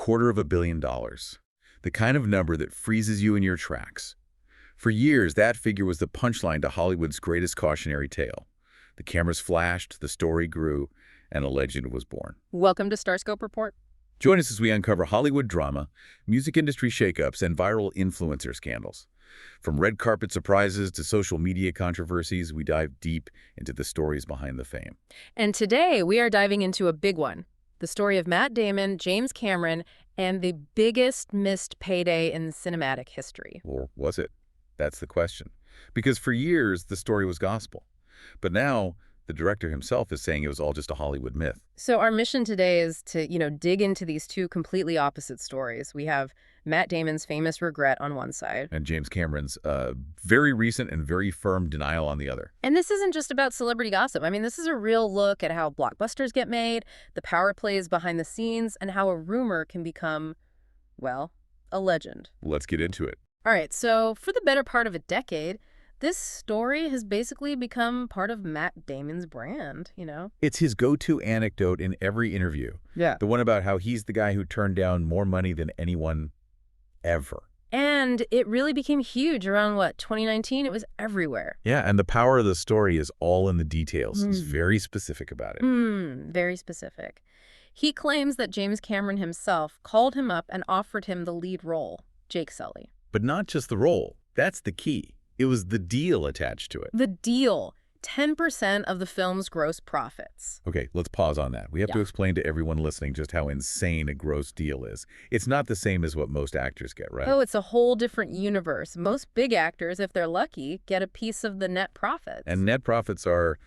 $250 million. The kind of number that freezes you in your tracks. For years, that figure was the punchline to Hollywood's greatest cautionary tale. The cameras flashed, the story grew, and a legend was born. Welcome to StarScope Report. Join us as we uncover Hollywood drama, music industry shakeups, and viral influencer scandals. From red carpet surprises to social media controversies, we dive deep into the stories behind the fame. And today, we are diving into a big one. The story of Matt Damon, James Cameron, and the biggest missed payday in cinematic history. Or was it? That's the question. Because for years, the story was gospel. But now, the director himself is saying it was all just a Hollywood myth. So our mission today is to, dig into these two completely opposite stories. We have Matt Damon's famous regret on one side. And James Cameron's very recent and very firm denial on the other. And this isn't just about celebrity gossip. I mean, this is a real look at how blockbusters get made, the power plays behind the scenes, and how a rumor can become, well, a legend. Let's get into it. All right, so for the better part of a decade, this story has basically become part of Matt Damon's brand, It's his go-to anecdote in every interview. Yeah. The one about how he's the guy who turned down more money than anyone ever. And it really became huge around, 2019? It was everywhere. Yeah, and the power of the story is all in the details. He's very specific about it. Very specific. He claims that James Cameron himself called him up and offered him the lead role, Jake Sully. But not just the role. That's the key. It was the deal attached to it. The deal. 10% of the film's gross profits. Okay, let's pause on that. We have to explain to everyone listening just how insane a gross deal is. It's not the same as what most actors get, right? Oh, it's a whole different universe. Most big actors, if they're lucky, get a piece of the net profits. And net profits are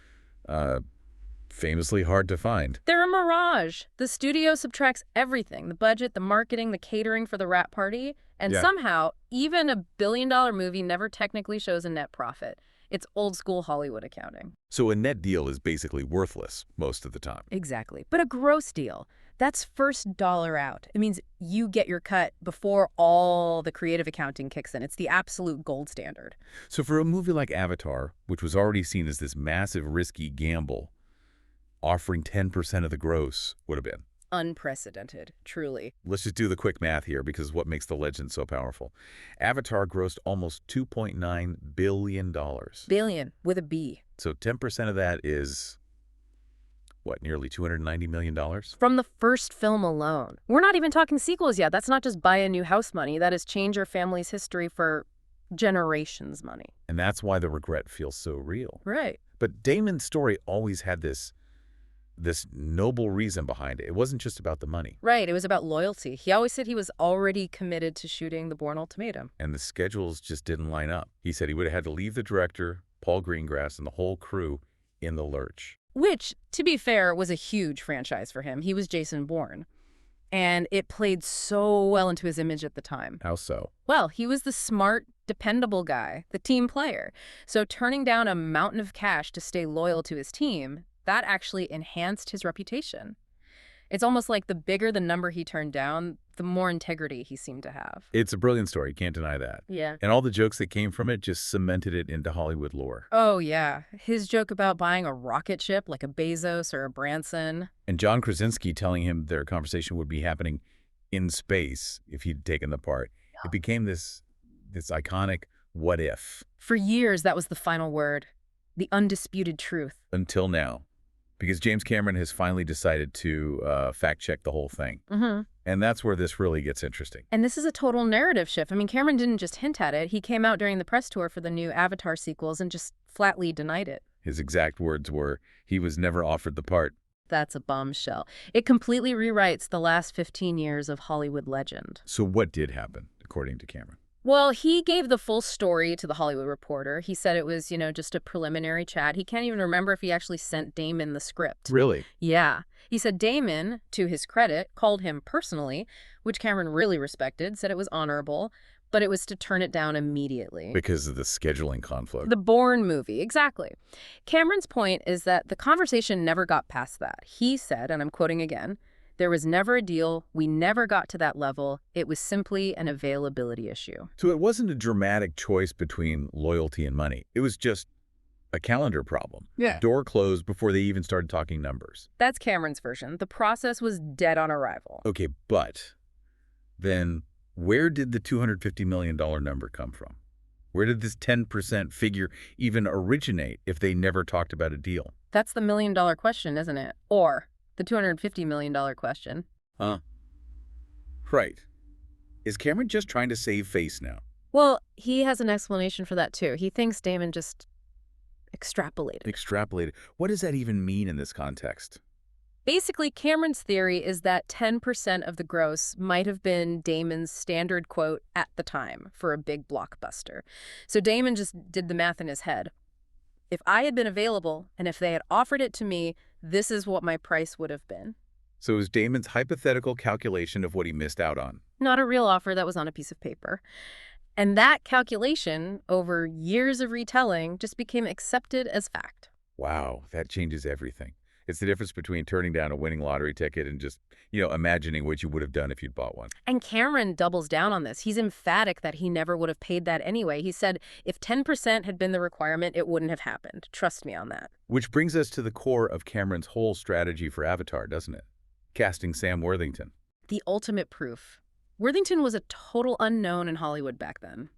famously hard to find. They're a mirage. The studio subtracts everything, the budget, the marketing, the catering for the wrap party, and somehow, even a billion-dollar movie never technically shows a net profit. It's old-school Hollywood accounting. So a net deal is basically worthless most of the time. Exactly. But a gross deal, that's first dollar out. It means you get your cut before all the creative accounting kicks in. It's the absolute gold standard. So for a movie like Avatar, which was already seen as this massive, risky gamble, offering 10% of the gross would have been unprecedented, truly. Let's just do the quick math here because what makes the legend so powerful. Avatar grossed almost $2.9 billion. Billion, with a B. So 10% of that is, nearly $290 million? From the first film alone. We're not even talking sequels yet. That's not just buy a new house money. That is change your family's history for generations money. And that's why the regret feels so real. Right. But Damon's story always had this noble reason behind it. It wasn't just about the money. Right. It was about loyalty. He always said he was already committed to shooting The Bourne Ultimatum. And the schedules just didn't line up. He said he would have had to leave the director, Paul Greengrass, and the whole crew in the lurch. Which, to be fair, was a huge franchise for him. He was Jason Bourne. And it played so well into his image at the time. How so? Well, he was the smart, dependable guy, the team player. So turning down a mountain of cash to stay loyal to his team, that actually enhanced his reputation. It's almost like the bigger the number he turned down, the more integrity he seemed to have. It's a brilliant story, can't deny that. Yeah. And all the jokes that came from it just cemented it into Hollywood lore. Oh, yeah. His joke about buying a rocket ship like a Bezos or a Branson. And John Krasinski telling him their conversation would be happening in space if he'd taken the part. Yeah. It became this iconic what if. For years, that was the final word. The undisputed truth. Until now. Because James Cameron has finally decided to fact-check the whole thing. And that's where this really gets interesting. And this is a total narrative shift. I mean, Cameron didn't just hint at it. He came out during the press tour for the new Avatar sequels and just flatly denied it. His exact words were, he was never offered the part. That's a bombshell. It completely rewrites the last 15 years of Hollywood legend. So what did happen, according to Cameron? Well, he gave the full story to The Hollywood Reporter. He said it was, just a preliminary chat. He can't even remember if he actually sent Damon the script. Really? Yeah. He said Damon, to his credit, called him personally, which Cameron really respected, said it was honorable, but it was to turn it down immediately. Because of the scheduling conflict. The Bourne movie, exactly. Cameron's point is that the conversation never got past that. He said, and I'm quoting again, "There was never a deal. We never got to that level. It was simply an availability issue." So it wasn't a dramatic choice between loyalty and money. It was just a calendar problem. Yeah. Door closed before they even started talking numbers. That's Cameron's version. The process was dead on arrival. Okay, but Then where did the $250 million number come from? Where did this 10% figure even originate if they never talked about a deal? That's the million-dollar question, isn't it? Or the $250 million question. Huh? Right. Is Cameron just trying to save face now? Well, he has an explanation for that, too. He thinks Damon just extrapolated. Extrapolated. What does that even mean in this context? Basically, Cameron's theory is that 10% of the gross might have been Damon's standard quote at the time for a big blockbuster. So Damon just did the math in his head. If I had been available and if they had offered it to me, this is what my price would have been. So it was Damon's hypothetical calculation of what he missed out on. Not a real offer that was on a piece of paper. And that calculation, over years of retelling, just became accepted as fact. Wow, that changes everything. It's the difference between turning down a winning lottery ticket and just, imagining what you would have done if you'd bought one. And Cameron doubles down on this. He's emphatic that he never would have paid that anyway. He said if 10% had been the requirement, it wouldn't have happened. Trust me on that. Which brings us to the core of Cameron's whole strategy for Avatar, doesn't it? Casting Sam Worthington. The ultimate proof. Worthington was a total unknown in Hollywood back then.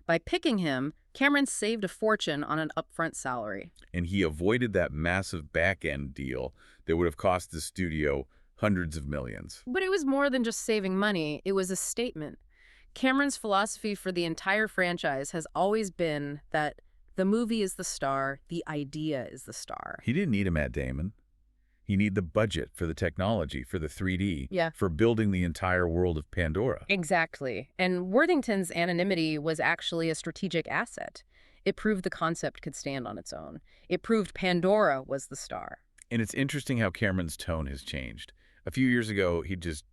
By picking him, Cameron saved a fortune on an upfront salary. And he avoided that massive back-end deal that would have cost the studio hundreds of millions. But it was more than just saving money. It was a statement. Cameron's philosophy for the entire franchise has always been that the movie is the star, the idea is the star. He didn't need a Matt Damon. He needed the budget for the technology, for the 3D, for building the entire world of Pandora. Exactly. And Worthington's anonymity was actually a strategic asset. It proved the concept could stand on its own. It proved Pandora was the star. And it's interesting how Cameron's tone has changed. A few years ago, he'd just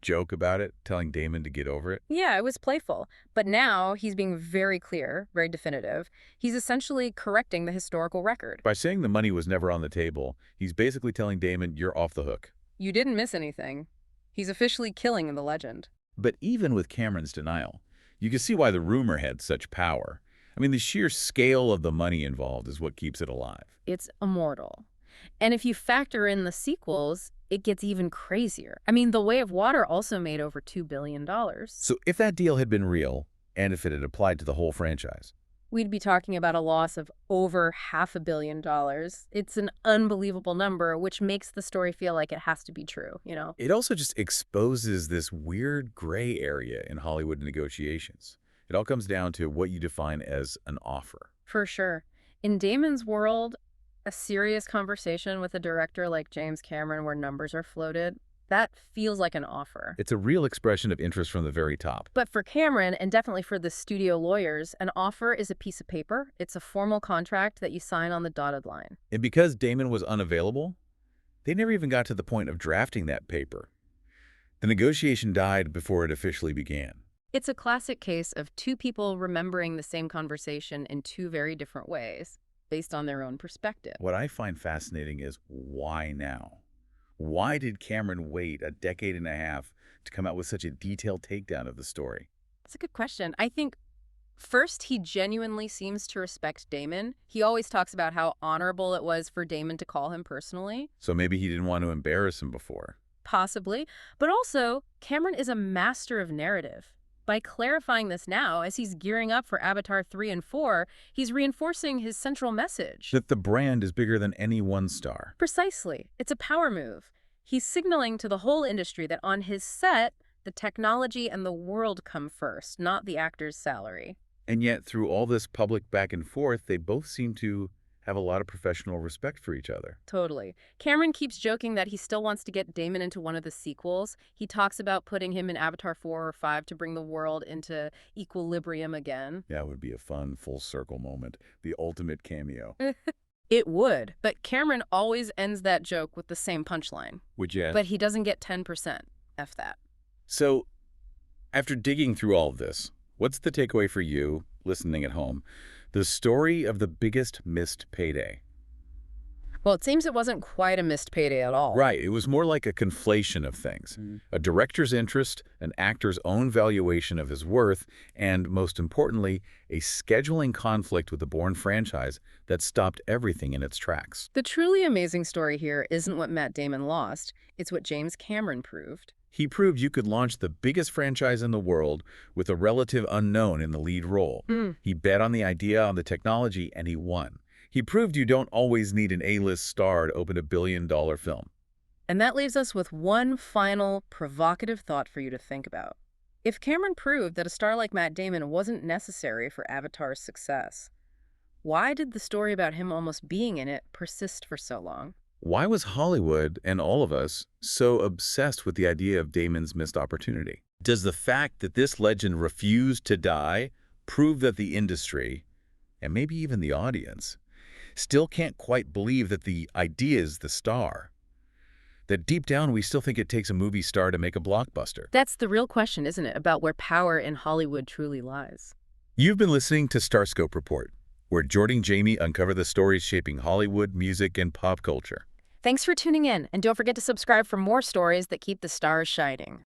joke about it, telling Damon to get over it. Yeah, it was playful. But now he's being very clear, very definitive. He's essentially correcting the historical record. By saying the money was never on the table, he's basically telling Damon, you're off the hook. You didn't miss anything. He's officially killing the legend. But even with Cameron's denial, you can see why the rumor had such power. I mean, the sheer scale of the money involved is what keeps it alive. It's immortal. And if you factor in the sequels, it gets even crazier. I mean, The Way of Water also made over $2 billion. So if that deal had been real, and if it had applied to the whole franchise, we'd be talking about a loss of over $500 million. It's an unbelievable number, which makes the story feel like it has to be true, It also just exposes this weird gray area in Hollywood negotiations. It all comes down to what you define as an offer. For sure. In Damon's world, a serious conversation with a director like James Cameron where numbers are floated, that feels like an offer. It's a real expression of interest from the very top. But for Cameron, and definitely for the studio lawyers, an offer is a piece of paper. It's a formal contract that you sign on the dotted line. And because Damon was unavailable, they never even got to the point of drafting that paper. The negotiation died before it officially began. It's a classic case of two people remembering the same conversation in two very different ways, based on their own perspective. What I find fascinating is why now? Why did Cameron wait a decade and a half to come out with such a detailed takedown of the story? That's a good question. I think, first, he genuinely seems to respect Damon. He always talks about how honorable it was for Damon to call him personally. So maybe he didn't want to embarrass him before. Possibly. But also, Cameron is a master of narrative. By clarifying this now, as he's gearing up for Avatar 3 and 4, he's reinforcing his central message. That the brand is bigger than any one star. Precisely. It's a power move. He's signaling to the whole industry that on his set, the technology and the world come first, not the actor's salary. And yet, through all this public back and forth, they both seem to have a lot of professional respect for each other. Totally. Cameron keeps joking that he still wants to get Damon into one of the sequels. He talks about putting him in Avatar 4 or 5 to bring the world into equilibrium again. Yeah, it would be a fun full circle moment. The ultimate cameo. It would. But Cameron always ends that joke with the same punchline. Would you? But he doesn't get 10%. F that. So, after digging through all of this, what's the takeaway for you, listening at home? The story of the biggest missed payday. Well, it seems it wasn't quite a missed payday at all. Right. It was more like a conflation of things. A director's interest, an actor's own valuation of his worth, and, most importantly, a scheduling conflict with the Bourne franchise that stopped everything in its tracks. The truly amazing story here isn't what Matt Damon lost. It's what James Cameron proved. He proved you could launch the biggest franchise in the world with a relative unknown in the lead role. Mm. He bet on the idea, on the technology, and he won. He proved you don't always need an A-list star to open a billion-dollar film. And that leaves us with one final provocative thought for you to think about. If Cameron proved that a star like Matt Damon wasn't necessary for Avatar's success, why did the story about him almost being in it persist for so long? Why was Hollywood, and all of us, so obsessed with the idea of Damon's missed opportunity? Does the fact that this legend refused to die prove that the industry, and maybe even the audience, still can't quite believe that the idea is the star? That deep down we still think it takes a movie star to make a blockbuster? That's the real question, isn't it, about where power in Hollywood truly lies? You've been listening to StarScope Report, where Jordan and Jamie uncover the stories shaping Hollywood, music, and pop culture. Thanks for tuning in, and don't forget to subscribe for more stories that keep the stars shining.